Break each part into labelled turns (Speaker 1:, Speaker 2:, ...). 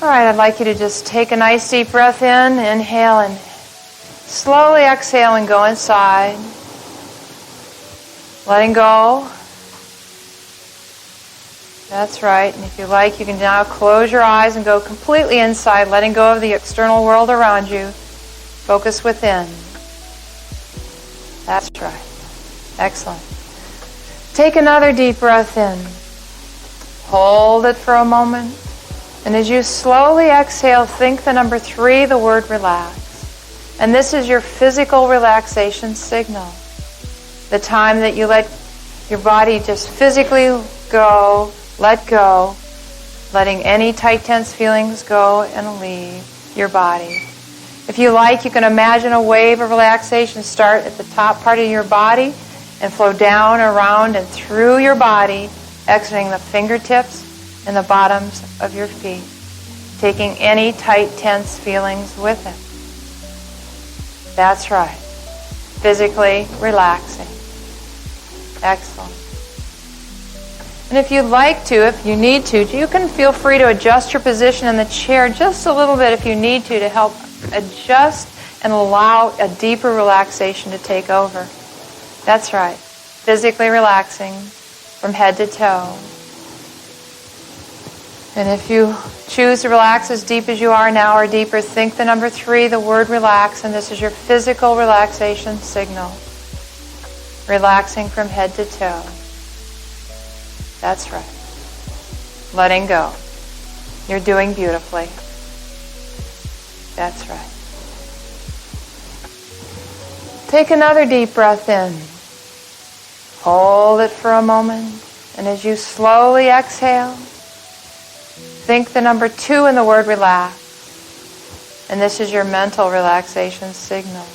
Speaker 1: All right, I'd like you to just take a nice deep breath in, inhale, and slowly exhale and go inside. Letting go. That's right. And if you like, you can now close your eyes and go completely inside, letting go of the external world around you. Focus within. That's right. Excellent. Take another deep breath in. Hold it for a moment. And as you slowly exhale, think the number 3, the word relax. And this is your physical relaxation signal. The time that you let your body just physically go, let go, letting any tight, tense feelings go and leave your body. If you like, you can imagine a wave of relaxation start at the top part of your body and flow down, around, and through your body, exiting the fingertips and the bottoms of your feet, taking any tight, tense feelings with it. That's right. Physically relaxing. Excellent. And if you'd like to, if you need to, you can feel free to adjust your position in the chair just a little bit if you need to help adjust and allow a deeper relaxation to take over. That's right. Physically relaxing from head to toe. And if you choose to relax as deep as you are now or deeper, think the number 3, the word relax, and this is your physical relaxation signal. Relaxing from head to toe. That's right. Letting go. You're doing beautifully. That's right. Take another deep breath in. Hold it for a moment. And as you slowly exhale, think the number 2 in the word relax. And this is your mental relaxation signal.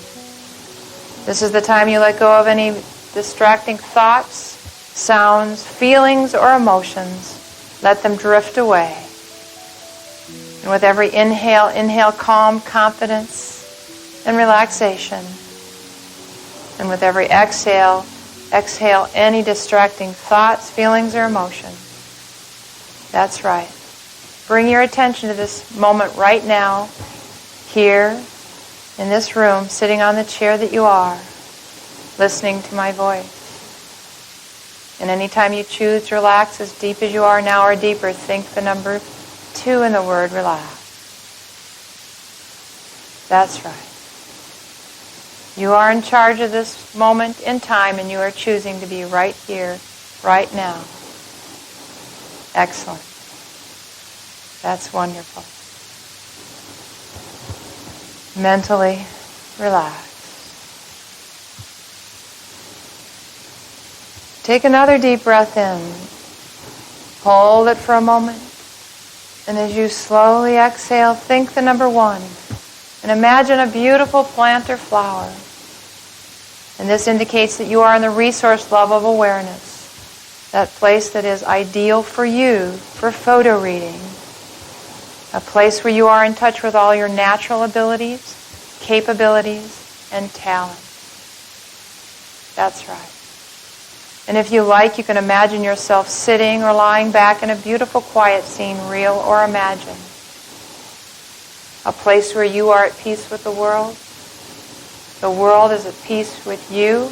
Speaker 1: This is the time you let go of any distracting thoughts, sounds, feelings, or emotions. Let them drift away. And with every inhale, inhale calm, confidence, and relaxation. And with every exhale, exhale any distracting thoughts, feelings, or emotions. That's right. Bring your attention to this moment right now, here, in this room, sitting on the chair that you are, listening to my voice. And anytime you choose to relax as deep as you are now or deeper, think the number 2 in the word relax. That's right. You are in charge of this moment in time, and you are choosing to be right here, right now. Excellent. That's wonderful. Mentally relax. Take another deep breath in. Hold it for a moment. And as you slowly exhale, think the number 1. And imagine a beautiful plant or flower. And this indicates that you are in the resource level of awareness. That place that is ideal for you for photo reading. A place where you are in touch with all your natural abilities, capabilities, and talents. That's right. And if you like, you can imagine yourself sitting or lying back in a beautiful quiet scene, real or imagined. A place where you are at peace with the world. The world is at peace with you,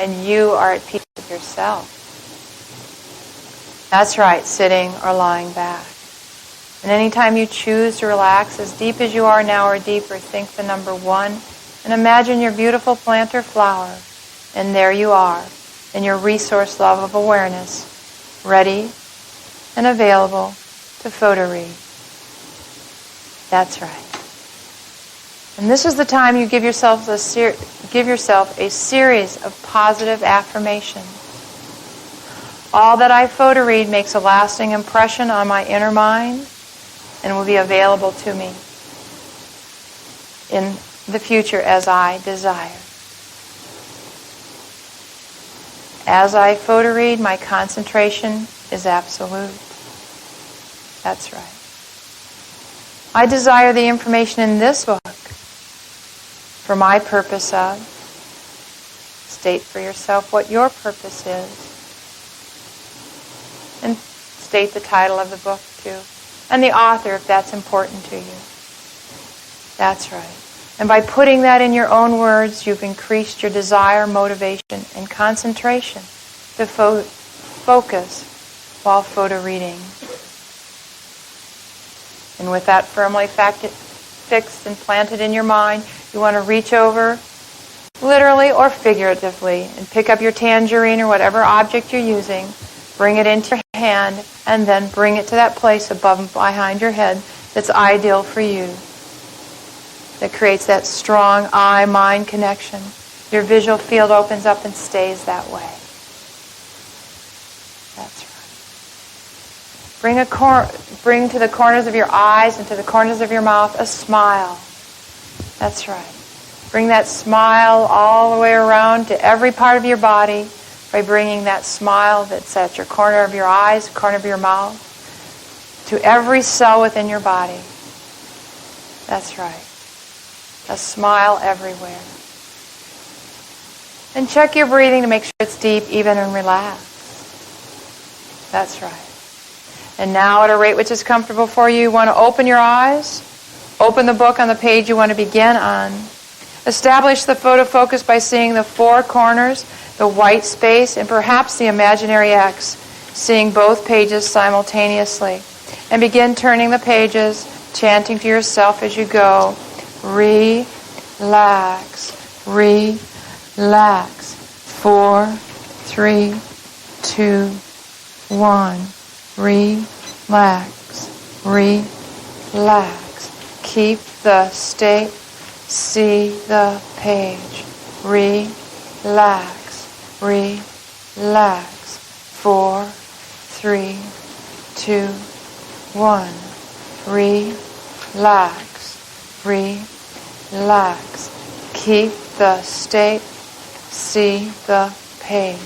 Speaker 1: and you are at peace with yourself. That's right, sitting or lying back. And anytime you choose to relax as deep as you are now or deeper, think the number 1 and imagine your beautiful plant or flower. And there you are, in your resource level of awareness, ready and available to photo read. That's right. And this is the time you give yourself a series of positive affirmations. All that I photo read makes a lasting impression on my inner mind and will be available to me in the future as I desire. As I photo read, my concentration is absolute. That's right. I desire the information in this book for my purpose of. State for yourself what your purpose is. And state the title of the book too. And the author if that's important to you. That's right. And by putting that in your own words, you've increased your desire, motivation, and concentration to focus while photo reading. And with that firmly fixed and planted in your mind, you want to reach over, literally or figuratively, and pick up your tangerine or whatever object you're using, bring it into your hand, and then bring it to that place above and behind your head that's ideal for you, that creates that strong eye-mind connection. Your visual field opens up and stays that way. That's right. Bring to the corners of your eyes and to the corners of your mouth a smile. That's right. Bring that smile all the way around to every part of your body by bringing that smile that's at your corner of your eyes, corner of your mouth, to every cell within your body. That's right. A smile everywhere. And check your breathing to make sure it's deep, even, and relaxed. That's right. And now at a rate which is comfortable for you, you want to open your eyes, open the book on the page you want to begin on. Establish the photo focus by seeing the four corners, the white space, and perhaps the imaginary X, seeing both pages simultaneously. And begin turning the pages, chanting to yourself as you go, relax, relax, 4, 3, 2, 1, relax, relax, keep the state, see the page, relax, relax, 4, 3, 2, 1, relax, relax, keep the state, see the page.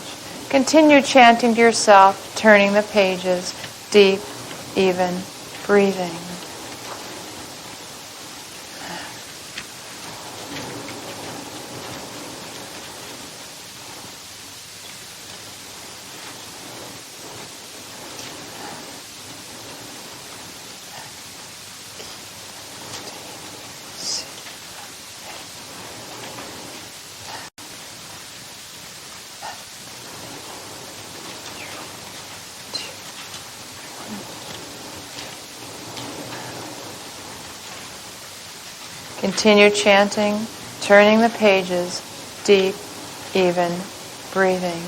Speaker 1: Continue chanting to yourself, turning the pages, deep, even, breathing. Continue chanting, turning the pages, deep, even, breathing.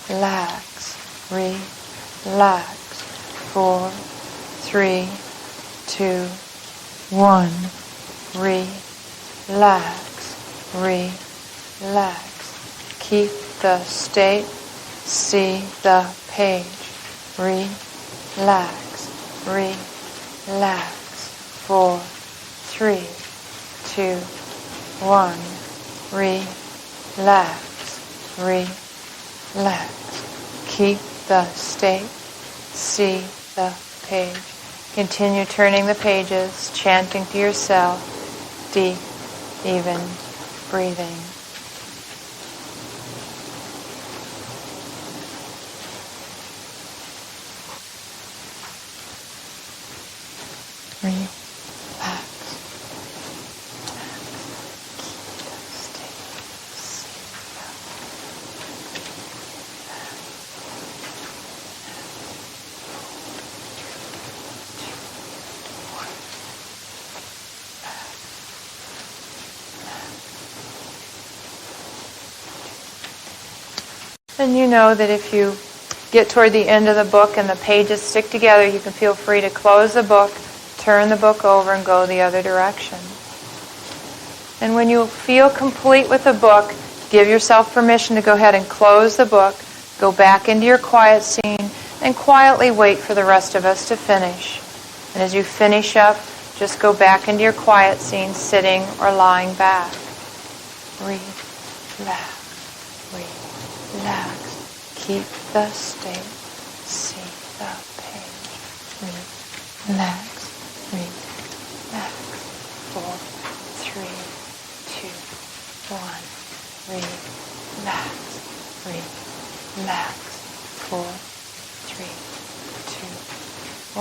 Speaker 1: Relax, relax. 4, 3, 2, 1. Relax, relax. Keep the state, see the page. Relax, relax. 4, 3, 2, 1. Relax, relax. Keep the state, see the page. Continue turning the pages, chanting to yourself, deep, even, breathing. Relax. And you know that if you get toward the end of the book and the pages stick together, you can feel free to close the book, turn the book over, and go the other direction. And when you feel complete with the book, give yourself permission to go ahead and close the book, go back into your quiet scene, and quietly wait for the rest of us to finish. And as you finish up, just go back into your quiet scene, sitting or lying back. Relax. Relax. Keep the state. See the page. Relax. Relax. 4, 3, 2, 1. Relax. Relax. 4, 3, 2,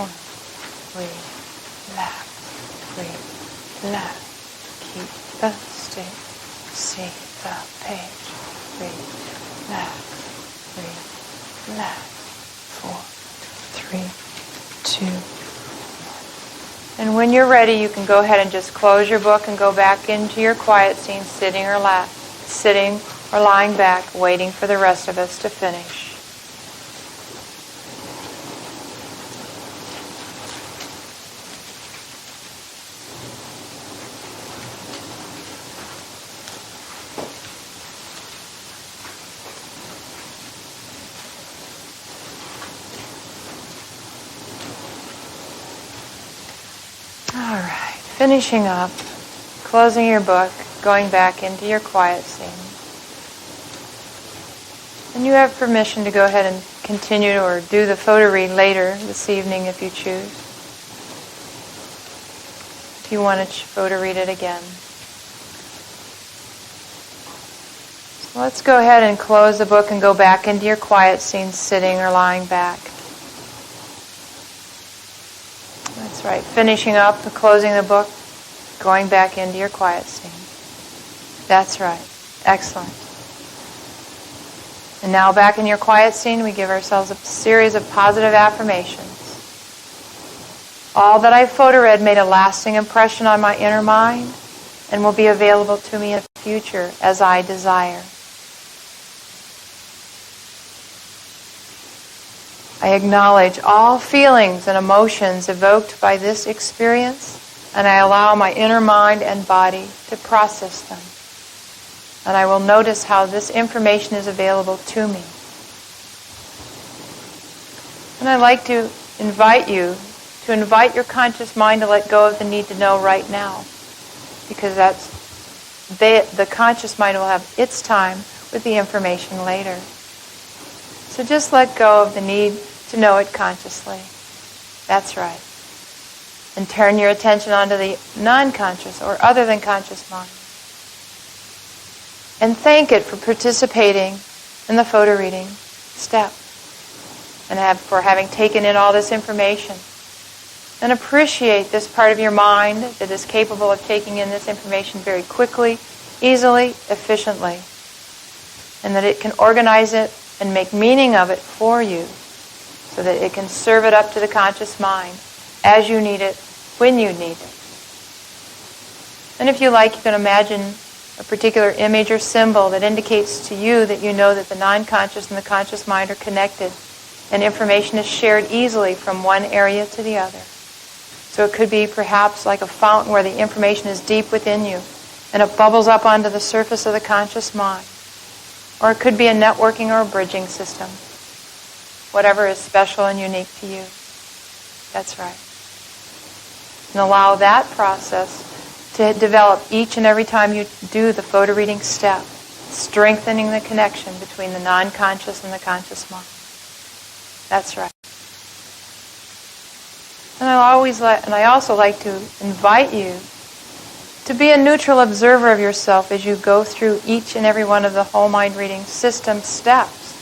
Speaker 1: 1. Relax, relax. Keep the state. See the page. Relax, relax. 4, 3, 2. And when you're ready, you can go ahead and just close your book and go back into your quiet scene, sitting or lying back, waiting for the rest of us to finish. All right, finishing up, closing your book, going back into your quiet scene. And you have permission to go ahead and continue or do the photo read later this evening if you choose. If you want to photo read it again. So let's go ahead and close the book and go back into your quiet scene, sitting or lying back. That's right. Finishing up, closing the book, going back into your quiet scene. That's right. Excellent. And now back in your quiet scene, we give ourselves a series of positive affirmations. All that I photo read made a lasting impression on my inner mind and will be available to me in the future as I desire. I acknowledge all feelings and emotions evoked by this experience, and I allow my inner mind and body to process them. And I will notice how this information is available to me. And I'd like to invite you to invite your conscious mind to let go of the need to know right now, because the conscious mind will have its time with the information later. So just let go of the need to know it consciously. That's right. And turn your attention onto the non-conscious or other than conscious mind. And thank it for participating in the photo reading step and for having taken in all this information. And appreciate this part of your mind that is capable of taking in this information very quickly, easily, efficiently. And that it can organize it and make meaning of it for you so that it can serve it up to the conscious mind as you need it, when you need it. And if you like, you can imagine a particular image or symbol that indicates to you that you know that the non-conscious and the conscious mind are connected and information is shared easily from one area to the other. So it could be perhaps like a fountain where the information is deep within you and it bubbles up onto the surface of the conscious mind. Or it could be a networking or a bridging system. Whatever is special and unique to you. That's right. And allow that process to develop each and every time you do the photo reading step, strengthening the connection between the non-conscious and the conscious mind. That's right. And I also like to invite you to be a neutral observer of yourself as you go through each and every one of the whole mind reading system steps,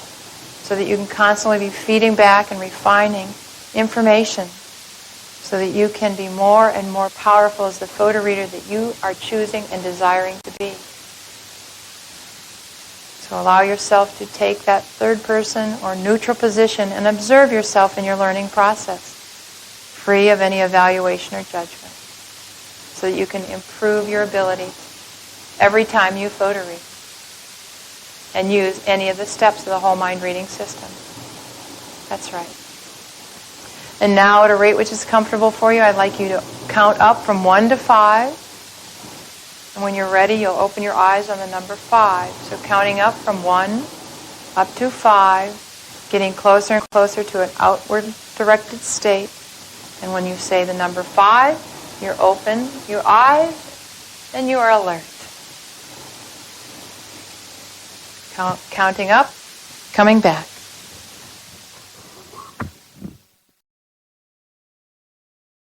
Speaker 1: so that you can constantly be feeding back and refining information, so that you can be more and more powerful as the photo reader that you are choosing and desiring to be. So allow yourself to take that third person or neutral position and observe yourself in your learning process, free of any evaluation or judgment, so that you can improve your ability every time you photo read and use any of the steps of the whole mind reading system. That's right. And now, at a rate which is comfortable for you, I'd like you to count up from 1 to 5. And when you're ready, you'll open your eyes on the number 5. So counting up from 1 up to 5, getting closer and closer to an outward directed state. And when you say the number 5, you're open your eyes and you are alert. Counting up, coming back.